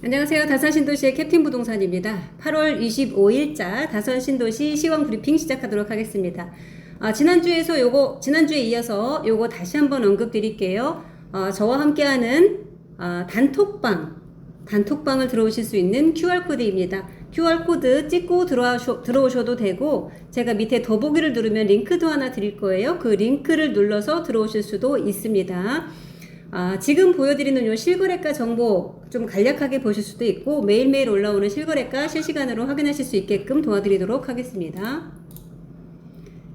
안녕하세요. 다산신도시의 캡틴 부동산입니다. 8월 25일자 다산신도시 시황 브리핑 시작하도록 하겠습니다. 지난주에 이어서 요거 다시 한번 언급 드릴게요. 저와 함께하는 단톡방을 들어오실 수 있는 QR코드입니다. QR코드 찍고 들어오셔도 되고, 제가 밑에 더보기를 누르면 링크도 하나 드릴 거예요. 그 링크를 눌러서 들어오실 수도 있습니다. 지금 보여드리는 요 실거래가 정보 좀 간략하게 보실 수도 있고, 매일매일 올라오는 실거래가 실시간으로 확인하실 수 있게끔 도와드리도록 하겠습니다.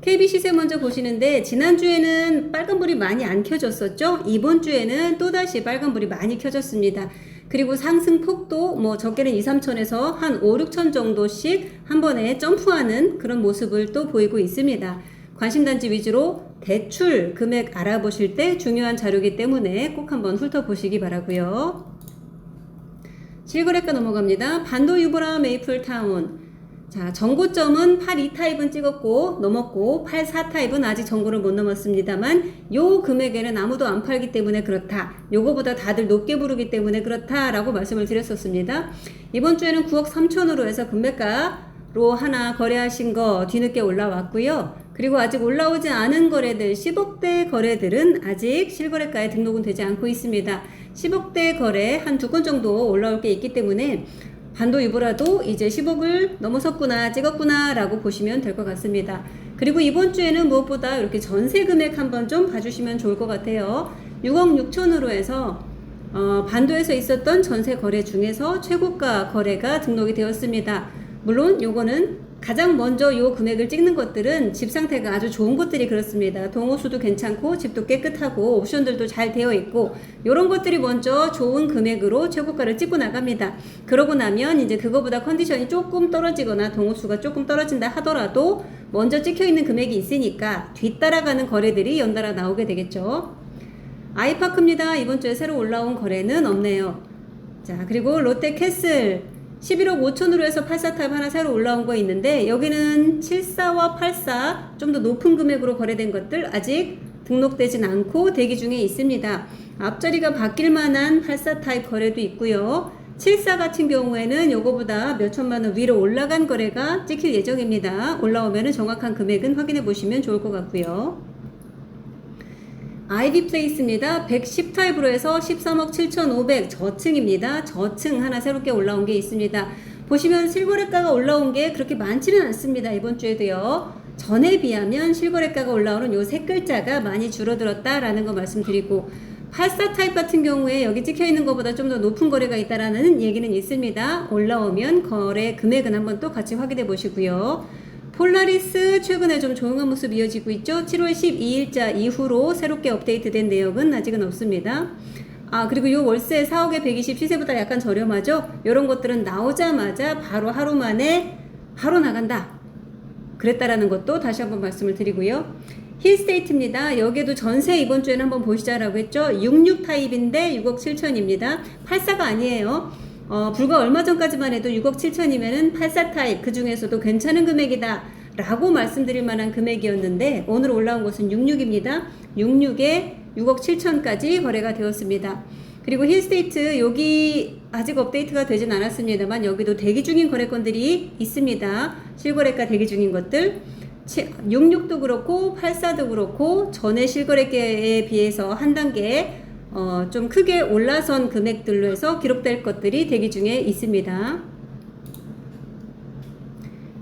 KB 시세 먼저 보시는데, 지난주에는 빨간불이 많이 안 켜졌었죠? 이번 주에는 또다시 빨간불이 많이 켜졌습니다. 그리고 상승폭도 적게는 2, 3천에서 한 5, 6천 정도씩 한 번에 점프하는 그런 모습을 또 보이고 있습니다. 관심단지 위주로 대출 금액 알아보실 때 중요한 자료이기 때문에 꼭 한번 훑어보시기 바라고요. 실거래가 넘어갑니다. 반도 유보라 메이플타운. 자, 정고점은 82타입은 찍었고 넘었고 84타입은 아직 정고를 못 넘었습니다만, 요 금액에는 아무도 안 팔기 때문에 그렇다, 요거보다 다들 높게 부르기 때문에 그렇다라고 말씀을 드렸었습니다. 이번 주에는 9억 3천으로 해서 금매가로 하나 거래하신 거 뒤늦게 올라왔고요. 그리고 아직 올라오지 않은 거래들, 10억대 거래들은 아직 실거래가에 등록은 되지 않고 있습니다. 10억대 거래 한 2건 정도 올라올 게 있기 때문에 반도 유보라도 이제 10억을 넘어섰구나, 찍었구나 라고 보시면 될 것 같습니다. 그리고 이번 주에는 무엇보다 이렇게 전세 금액 한번 좀 봐주시면 좋을 것 같아요. 6억 6천으로 해서 반도에서 있었던 전세 거래 중에서 최고가 거래가 등록이 되었습니다. 물론 요거는 가장 먼저 요 금액을 찍는 것들은 집 상태가 아주 좋은 것들이 그렇습니다. 동호수도 괜찮고 집도 깨끗하고 옵션들도 잘 되어 있고, 요런 것들이 먼저 좋은 금액으로 최고가를 찍고 나갑니다. 그러고 나면 이제 그거보다 컨디션이 조금 떨어지거나 동호수가 조금 떨어진다 하더라도 먼저 찍혀 있는 금액이 있으니까 뒤따라가는 거래들이 연달아 나오게 되겠죠. 아이파크입니다. 이번 주에 새로 올라온 거래는 없네요. 자, 그리고 롯데캐슬 11억 5천으로 해서 84타입 하나 새로 올라온 거 있는데, 여기는 74와 84 좀 더 높은 금액으로 거래된 것들 아직 등록되진 않고 대기 중에 있습니다. 앞자리가 바뀔 만한 84타입 거래도 있고요. 74 같은 경우에는 요거보다 몇 천만 원 위로 올라간 거래가 찍힐 예정입니다. 올라오면 정확한 금액은 확인해 보시면 좋을 것 같고요. 아이비 플레이스입니다. 110타입으로 해서 13억 7,500 저층입니다. 저층 하나 새롭게 올라온 게 있습니다. 보시면 실거래가가 올라온 게 그렇게 많지는 않습니다. 이번 주에도요. 전에 비하면 실거래가가 올라오는 요 세 글자가 많이 줄어들었다라는 거 말씀드리고, 84 타입 같은 경우에 여기 찍혀 있는 것보다 좀 더 높은 거래가 있다라는 얘기는 있습니다. 올라오면 거래 금액은 한번 또 같이 확인해 보시고요. 폴라리스 최근에 좀 조용한 모습 이어지고 있죠. 7월 12일자 이후로 새롭게 업데이트된 내역은 아직은 없습니다. 그리고 요 월세 4억에 120 시세보다 약간 저렴하죠. 요런 것들은 나오자마자 바로 하루 만에 바로 나간다, 그랬다라는 것도 다시 한번 말씀을 드리고요. 힐스테이트입니다. 여기에도 전세 이번 주에는 한번 보시자라고 했죠. 66 타입인데 6억 7천입니다. 84가 아니에요. 불과 얼마 전까지만 해도 6억 7천이면은 84 타입 그 중에서도 괜찮은 금액이다 라고 말씀드릴 만한 금액이었는데, 오늘 올라온 것은 66입니다. 66에 6억 7천까지 거래가 되었습니다. 그리고 힐스테이트 여기 아직 업데이트가 되진 않았습니다만, 여기도 대기 중인 거래건들이 있습니다. 실거래가 대기 중인 것들 66도 그렇고 84도 그렇고 전에 실거래가에 비해서 한 단계 좀 크게 올라선 금액들로 해서 기록될 것들이 대기 중에 있습니다.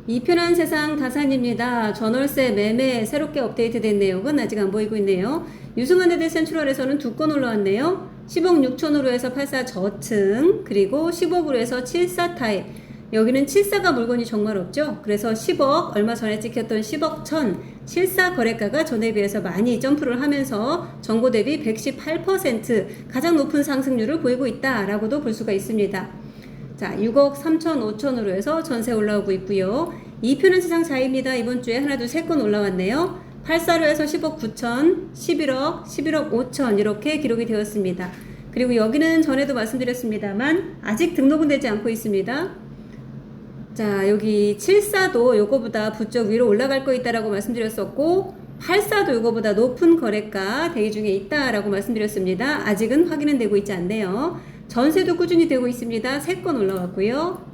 이 편한 세상 다산입니다. 전월세 매매 새롭게 업데이트된 내용은 아직 안 보이고 있네요. 유승환대대 센트럴에서는 2건 올라왔네요. 10억 6천으로 해서 84 저층, 그리고 10억으로 해서 74 타입. 여기는 74가 물건이 정말 없죠. 그래서 10억, 얼마 전에 찍혔던 10억 1천 74 거래가가 전에 비해서 많이 점프를 하면서 정고 대비 118% 가장 높은 상승률을 보이고 있다라고도 볼 수가 있습니다. 자, 6억 3천 5천으로 해서 전세 올라오고 있고요. 이 편한 세상 자입니다. 이번 주에 하나, 둘, 세 건 올라왔네요. 84로 해서 10억 9천, 11억, 11억 5천 이렇게 기록이 되었습니다. 그리고 여기는 전에도 말씀드렸습니다만 아직 등록은 되지 않고 있습니다. 자, 여기 74도 요거보다 부쩍 위로 올라갈 거 있다라고 말씀드렸었고, 84도 요거보다 높은 거래가 대기 중에 있다라고 말씀드렸습니다. 아직은 확인은 되고 있지 않네요. 전세도 꾸준히 되고 있습니다. 3건 올라왔고요.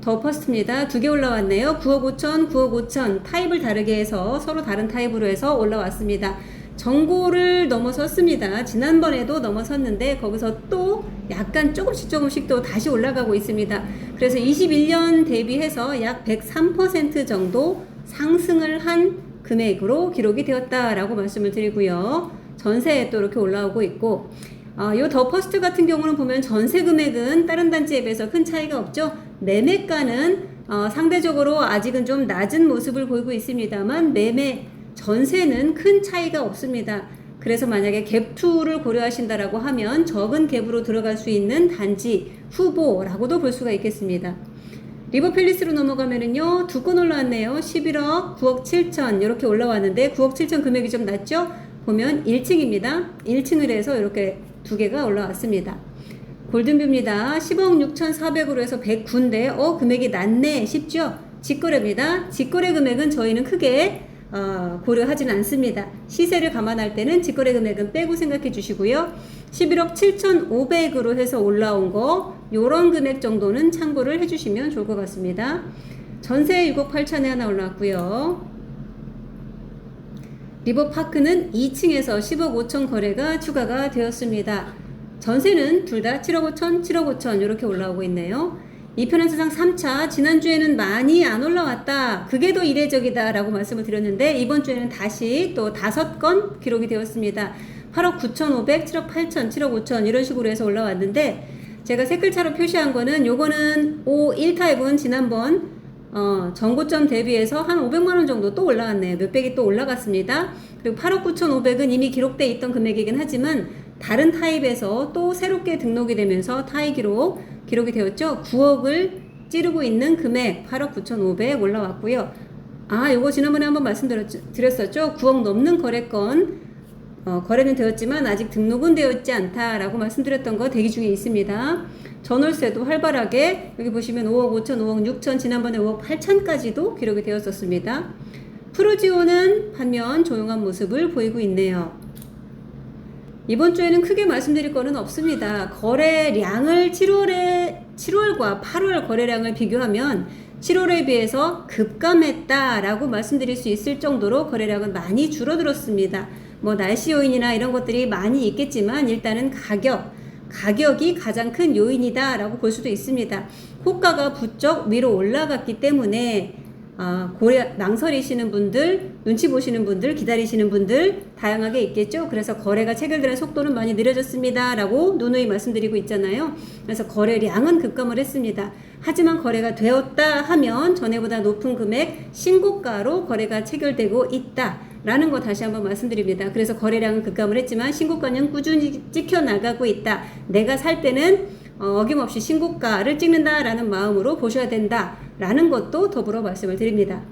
더 퍼스트입니다. 2개 올라왔네요. 9억 5천, 9억 5천 타입을 다르게 해서 서로 다른 타입으로 해서 올라왔습니다. 정고를 넘어섰습니다. 지난번에도 넘어섰는데 거기서 또 약간 조금씩 또 다시 올라가고 있습니다. 그래서 21년 대비해서 약 103% 정도 상승을 한 금액으로 기록이 되었다라고 말씀을 드리고요. 전세에 또 이렇게 올라오고 있고, 요 더 퍼스트 같은 경우는 보면 전세 금액은 다른 단지에 비해서 큰 차이가 없죠. 매매가는 상대적으로 아직은 좀 낮은 모습을 보이고 있습니다만 전세는 큰 차이가 없습니다. 그래서 만약에 갭2를 고려하신다라고 하면 적은 갭으로 들어갈 수 있는 단지 후보라고도 볼 수가 있겠습니다. 리버팰리스로 넘어가면은요, 2건 올라왔네요. 11억, 9억 7천 이렇게 올라왔는데 9억 7천 금액이 좀 낮죠? 보면 1층입니다. 1층을 해서 이렇게 2개가 올라왔습니다. 골든뷰입니다. 10억 6,400으로 해서 109인데 금액이 낮네 싶죠? 직거래입니다. 직거래 금액은 저희는 크게 고려하진 않습니다. 시세를 감안할 때는 직거래 금액은 빼고 생각해 주시고요. 11억 7,500으로 해서 올라온 거 요런 금액 정도는 참고를 해 주시면 좋을 것 같습니다. 전세 6억 8천에 하나 올라왔고요. 리버파크는 2층에서 10억 5천 거래가 추가가 되었습니다. 전세는 둘 다 7억 5천, 7억 5천 이렇게 올라오고 있네요. 이편한 세상 3차 지난주에는 많이 안 올라왔다. 그게 더 이례적이다 라고 말씀을 드렸는데 이번 주에는 다시 또 5건 기록이 되었습니다. 8억 9,500, 7억 8천, 7억 5천 이런 식으로 해서 올라왔는데 제가 색깔차로 표시한 거는 요거는 1타입은 지난번 전고점 대비해서 한 500만원 정도 또 올라왔네요. 몇백이 또 올라갔습니다. 그리고 8억 9,500은 이미 기록되어 있던 금액이긴 하지만 다른 타입에서 또 새롭게 등록이 되면서 기록이 되었죠. 9억을 찌르고 있는 금액 8억 9,500 올라왔고요. 요거 지난번에 한번 말씀드렸었죠. 9억 넘는 거래건 거래는 되었지만 아직 등록은 되어 있지 않다라고 말씀드렸던 거 대기 중에 있습니다. 전월세도 활발하게 여기 보시면 5억 5천, 5억 6천 지난번에 5억 8천까지도 기록이 되었었습니다. 프루지오는 반면 조용한 모습을 보이고 있네요. 이번 주에는 크게 말씀드릴 거는 없습니다. 거래량을 7월과 8월 거래량을 비교하면 7월에 비해서 급감했다라고 말씀드릴 수 있을 정도로 거래량은 많이 줄어들었습니다. 날씨 요인이나 이런 것들이 많이 있겠지만 일단은 가격이 가장 큰 요인이다 라고 볼 수도 있습니다. 호가가 부쩍 위로 올라갔기 때문에 망설이시는 분들, 눈치 보시는 분들, 기다리시는 분들 다양하게 있겠죠. 그래서 거래가 체결되는 속도는 많이 느려졌습니다 라고 누누이 말씀드리고 있잖아요. 그래서 거래량은 급감을 했습니다. 하지만 거래가 되었다 하면 전에보다 높은 금액 신고가로 거래가 체결되고 있다 라는 거 다시 한번 말씀드립니다. 그래서 거래량은 급감을 했지만 신고가는 꾸준히 찍혀나가고 있다. 내가 살 때는 어김없이 신고가를 찍는다라는 마음으로 보셔야 된다라는 것도 더불어 말씀을 드립니다.